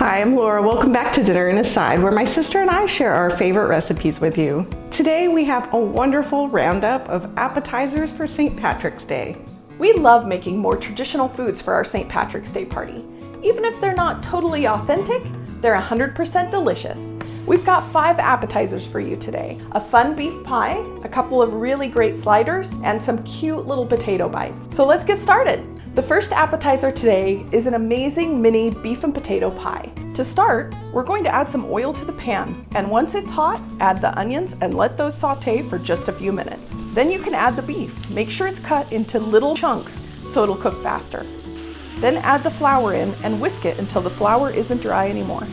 Hi, I'm Laura. Welcome back to Dinner and Aside, where my sister and I share our favorite recipes with you. Today we have a wonderful roundup of appetizers for St. Patrick's Day. We love making more traditional foods for our St. Patrick's Day party. Even if they're not totally authentic, they're 100% delicious. We've got 5 appetizers for you today. A fun beef pie, a couple of really great sliders, and some cute little potato bites. So let's get started. The first appetizer today is an amazing mini beef and potato pie. To start, we're going to add some oil to the pan, and once it's hot, add the onions and let those saute for just a few minutes. Then you can add the beef. Make sure it's cut into little chunks so it'll cook faster. Then add the flour in and whisk it until the flour isn't dry anymore.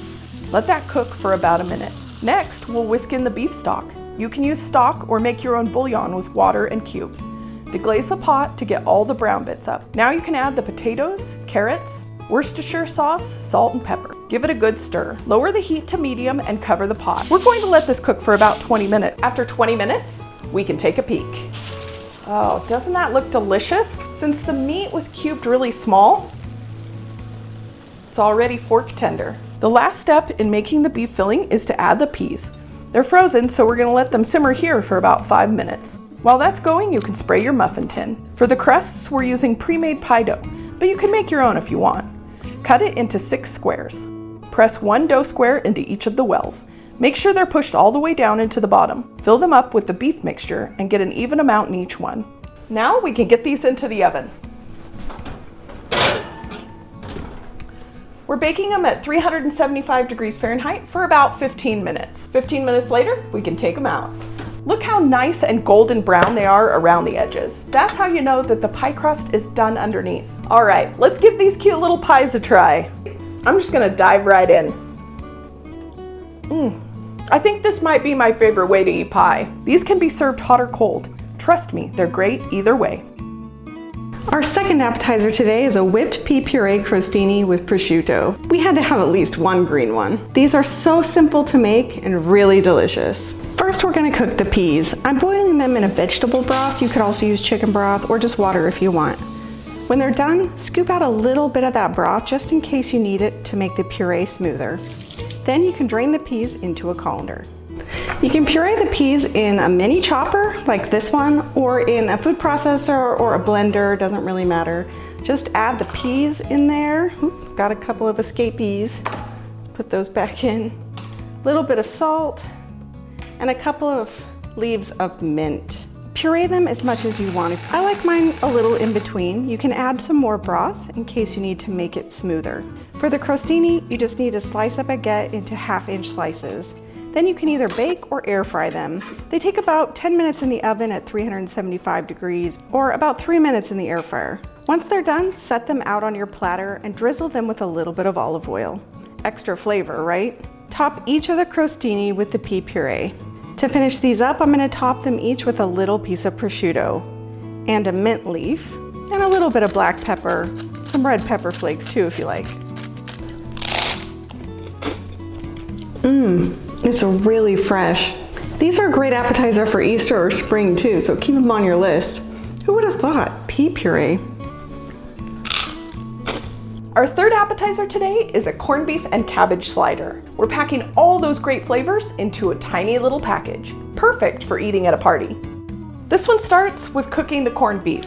Let that cook for about a minute. Next, we'll whisk in the beef stock. You can use stock or make your own bouillon with water and cubes. Deglaze the pot to get all the brown bits up. Now you can add the potatoes, carrots, Worcestershire sauce, salt, and pepper. Give it a good stir. Lower the heat to medium and cover the pot. We're going to let this cook for about 20 minutes. After 20 minutes, we can take a peek. Oh, doesn't that look delicious? Since the meat was cubed really small, it's already fork tender. The last step in making the beef filling is to add the peas. They're frozen, so we're going to let them simmer here for about 5 minutes. While that's going, you can spray your muffin tin. For the crusts, we're using pre-made pie dough, but you can make your own if you want. Cut it into 6 squares. Press 1 dough square into each of the wells. Make sure they're pushed all the way down into the bottom. Fill them up with the beef mixture and get an even amount in each one. Now we can get these into the oven. We're baking them at 375 degrees Fahrenheit for about 15 minutes. 15 minutes later, we can take them out. Look how nice and golden brown they are around the edges. That's how you know that the pie crust is done underneath. All right, let's give these cute little pies a try. I'm just gonna dive right in. I think this might be my favorite way to eat pie. These can be served hot or cold. Trust me, they're great either way. Our second appetizer today is a whipped pea puree crostini with prosciutto. We had to have at least one green one. These are so simple to make and really delicious. First, we're going to cook the peas. I'm boiling them in a vegetable broth. You could also use chicken broth or just water if you want. When they're done, scoop out a little bit of that broth just in case you need it to make the puree smoother. Then you can drain the peas into a colander. You can puree the peas in a mini chopper like this one, or in a food processor or a blender, doesn't really matter. Just add the peas in there. Got a couple of escapees. Put those back in. A little bit of salt and a couple of leaves of mint. Puree them as much as you want. I like mine a little in between. You can add some more broth in case you need to make it smoother. For the crostini, you just need to slice a baguette into 1/2-inch slices. Then you can either bake or air fry them. They take about 10 minutes in the oven at 375 degrees or about 3 minutes in the air fryer. Once they're done, set them out on your platter and drizzle them with a little bit of olive oil. Extra flavor, right? Top each of the crostini with the pea puree. To finish these up, I'm going to top them each with a little piece of prosciutto and a mint leaf and a little bit of black pepper, some red pepper flakes too if you like. It's really fresh. These are a great appetizer for Easter or spring too, so keep them on your list. Who would have thought? Pea puree. Our third appetizer today is a corned beef and cabbage slider. We're packing all those great flavors into a tiny little package, perfect for eating at a party. This one starts with cooking the corned beef.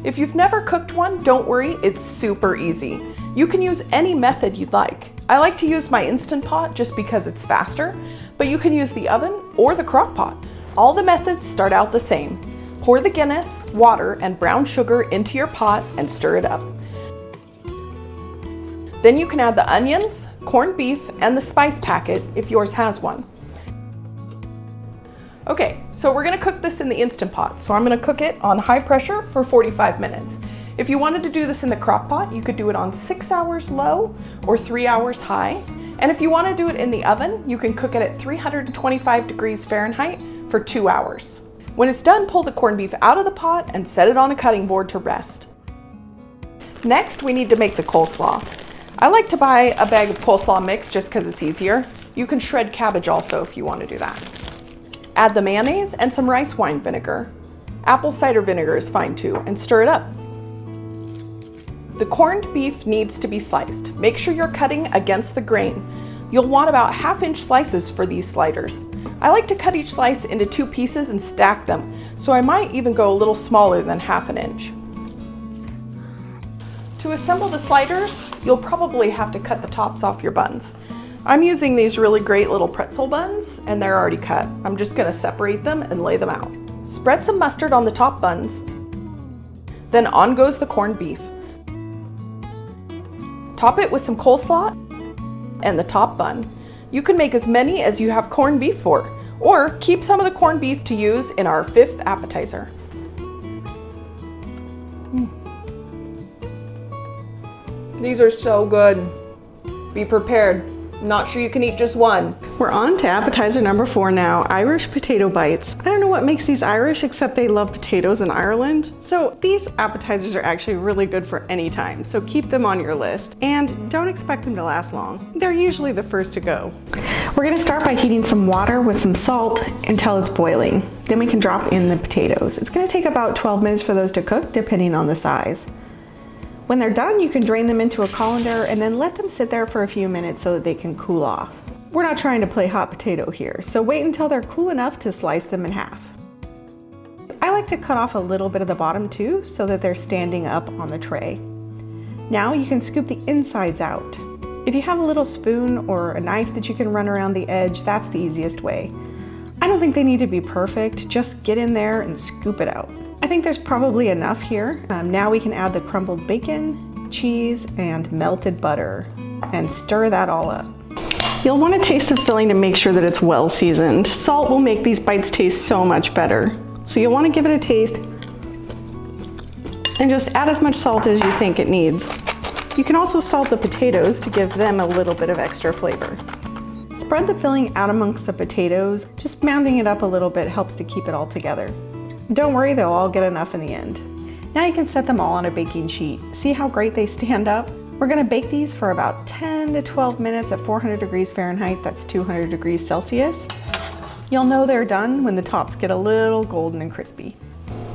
If you've never cooked one, don't worry, it's super easy. You can use any method you'd like. I like to use my Instant Pot just because it's faster, but you can use the oven or the crock pot. All the methods start out the same. Pour the Guinness, water, and brown sugar into your pot and stir it up. Then you can add the onions, corned beef, and the spice packet if yours has one. Okay, so we're gonna cook this in the Instant Pot. So I'm gonna cook it on high pressure for 45 minutes. If you wanted to do this in the crock pot, you could do it on 6 hours low or 3 hours high. And if you wanna do it in the oven, you can cook it at 325 degrees Fahrenheit for 2 hours. When it's done, pull the corned beef out of the pot and set it on a cutting board to rest. Next, we need to make the coleslaw. I like to buy a bag of coleslaw mix just because it's easier. You can shred cabbage also if you want to do that. Add the mayonnaise and some rice wine vinegar. Apple cider vinegar is fine too, and stir it up. The corned beef needs to be sliced. Make sure you're cutting against the grain. You'll want about 1/2-inch slices for these sliders. I like to cut each slice into 2 pieces and stack them, so I might even go a little smaller than 1/2 inch. To assemble the sliders, you'll probably have to cut the tops off your buns. I'm using these really great little pretzel buns, and they're already cut. I'm just gonna separate them and lay them out. Spread some mustard on the top buns, then on goes the corned beef. Top it with some coleslaw and the top bun. You can make as many as you have corned beef for, or keep some of the corned beef to use in our 5th appetizer. These are so good. Be prepared. I'm not sure you can eat just one. We're on to appetizer number 4 now, Irish potato bites. I don't know what makes these Irish except they love potatoes in Ireland. So these appetizers are actually really good for any time, so keep them on your list. And don't expect them to last long. They're usually the first to go. We're gonna start by heating some water with some salt until it's boiling. Then we can drop in the potatoes. It's gonna take about 12 minutes for those to cook, depending on the size. When they're done, you can drain them into a colander and then let them sit there for a few minutes so that they can cool off. We're not trying to play hot potato here, so wait until they're cool enough to slice them in half. I like to cut off a little bit of the bottom too, so that they're standing up on the tray. Now you can scoop the insides out. If you have a little spoon or a knife that you can run around the edge, that's the easiest way. I don't think they need to be perfect, just get in there and scoop it out. I think there's probably enough here. Now we can add the crumbled bacon, cheese, and melted butter, and stir that all up. You'll want to taste the filling to make sure that it's well seasoned. Salt will make these bites taste so much better. So you'll want to give it a taste and just add as much salt as you think it needs. You can also salt the potatoes to give them a little bit of extra flavor. Spread the filling out amongst the potatoes. Just mounding it up a little bit helps to keep it all together. Don't worry, they'll all get enough in the end. Now you can set them all on a baking sheet. See how great they stand up? We're gonna bake these for about 10 to 12 minutes at 400 degrees Fahrenheit, that's 200 degrees Celsius. You'll know they're done when the tops get a little golden and crispy.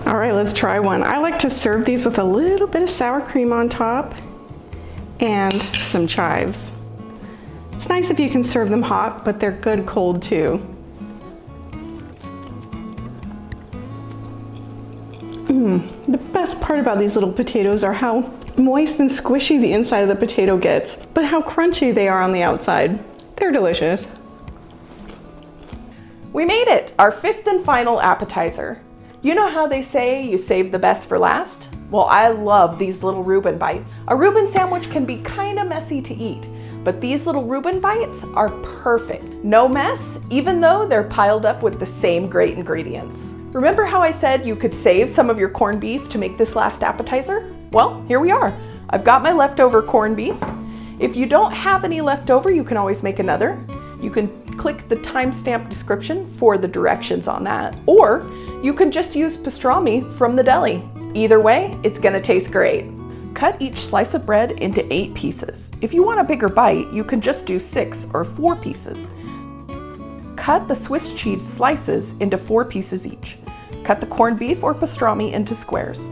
All right, let's try one. I like to serve these with a little bit of sour cream on top and some chives. It's nice if you can serve them hot, but they're good cold too. The best part about these little potatoes are how moist and squishy the inside of the potato gets, but how crunchy they are on the outside. They're delicious. We made it, our 5th and final appetizer. You know how they say you save the best for last? Well, I love these little Reuben Bites. A Reuben sandwich can be kind of messy to eat, but these little Reuben Bites are perfect. No mess, even though they're piled up with the same great ingredients. Remember how I said you could save some of your corned beef to make this last appetizer? Well, here we are. I've got my leftover corned beef. If you don't have any left over, you can always make another. You can click the timestamp description for the directions on that, or you can just use pastrami from the deli. Either way, it's gonna taste great. Cut each slice of bread into 8 pieces. If you want a bigger bite, you can just do 6 or 4 pieces. Cut the Swiss cheese slices into 4 pieces each. Cut the corned beef or pastrami into squares.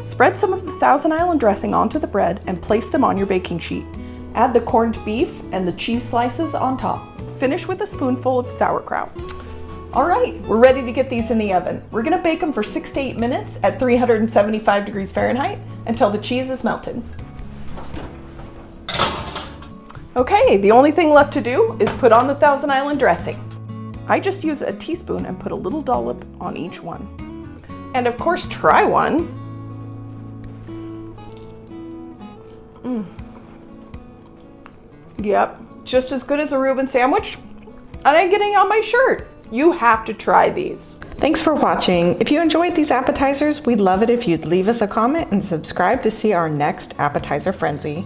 Spread some of the Thousand Island dressing onto the bread and place them on your baking sheet. Add the corned beef and the cheese slices on top. Finish with a spoonful of sauerkraut. All right, we're ready to get these in the oven. We're gonna bake them for 6 to 8 minutes at 375 degrees Fahrenheit until the cheese is melted. Okay, the only thing left to do is put on the Thousand Island dressing. I just use a teaspoon and put a little dollop on each one. And of course, try one. Yep, just as good as a Reuben sandwich. And I'm getting on my shirt. You have to try these. Thanks for watching. If you enjoyed these appetizers, we'd love it if you'd leave us a comment and subscribe to see our next appetizer frenzy.